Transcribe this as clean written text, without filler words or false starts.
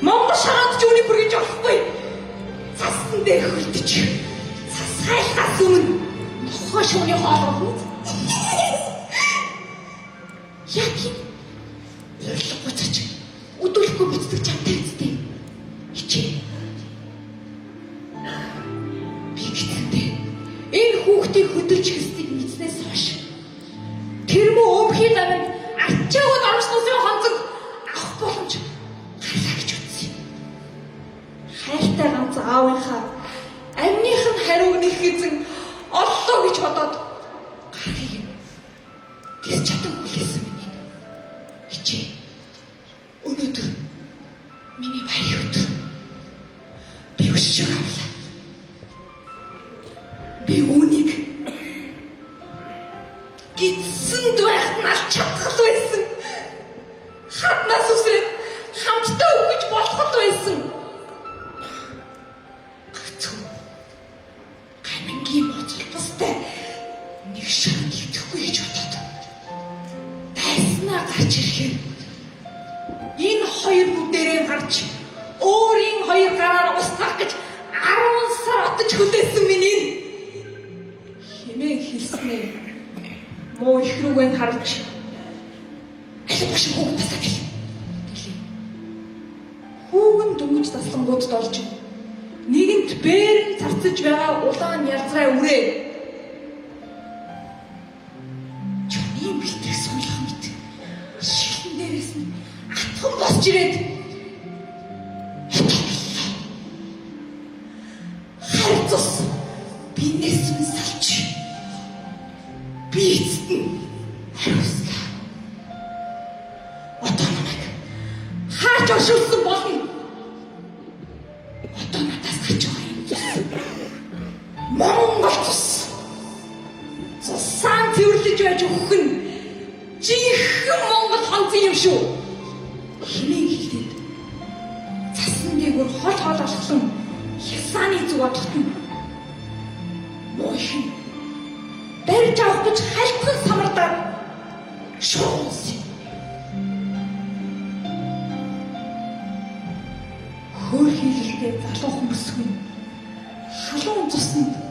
Монгол шахаад цусыг бүргэж болохгүй. Цасан дээр хөлдөж. Цас хайлтаас өмнө нохоо шууны хоолой хүүд. Яг юм. Ярлаг буцаж өдөлхгүй бицдэг чамтай үстэй. Хичээ. Би гэцэндээ энэ хүүхдийг хөдөлж хэсгийг мэдснээс хойш тэр мөн өмхий намайг ачаагүй орсносын хонцог авах боломж гараа гэж үзсэн. Хайртай ганц аавынхаа амных нь хариуг нэг хэзэн оллоо гэж бодоод гарыг тэс чадахгүй хэлсэн минь. Хичээ. Өнөөдөр миний баяр өдөр. Би өшөж авлаа. Би үүнийг гидсэнд байхад нь алж чадхал байсан. Хаднаас үсрээд хамтдаа өгч болоход байсан. Гацуу. Гамингийн моцолтостай нэг шар нэгдэхгүй гэж бодоод. Дайснаа гарч ирэхээр энэ хоёр бүдэрээ гарч өөрийн хоёр гараар устгах гэж 10 сар отож хөдөөсөн миний хэмээн хэлснээр муу их рүүгээ харж аль баш хүүг тасаад гэлээ. Хүүгэн дөнгөж таслангууд долж нэгэнт бээрэн царцаж байгаа улаан ялзраа үрээ. Чөний бэлтгэх суулгах мэт шилэн дээрээс нь атхан босч ирээд хайрцус бинээс нь салж би эцэн хариуцлаа. Одоо намайг хаач оршуулсан болно. Одоо надаас гарч байгаа юм. Монгол цус. Цусaan цэвэрлэж байж өгөх нь жинхэнэ Монгол хонцын юм шүү. Хинэн хэлээд цасан дээгүүр хол алхсан хясааны зүг одохтон муучин барьж авах гэж хальтхан самардаа шуус. Хөөр хийлэлтэй залуухан бүсгүй халуун цуснд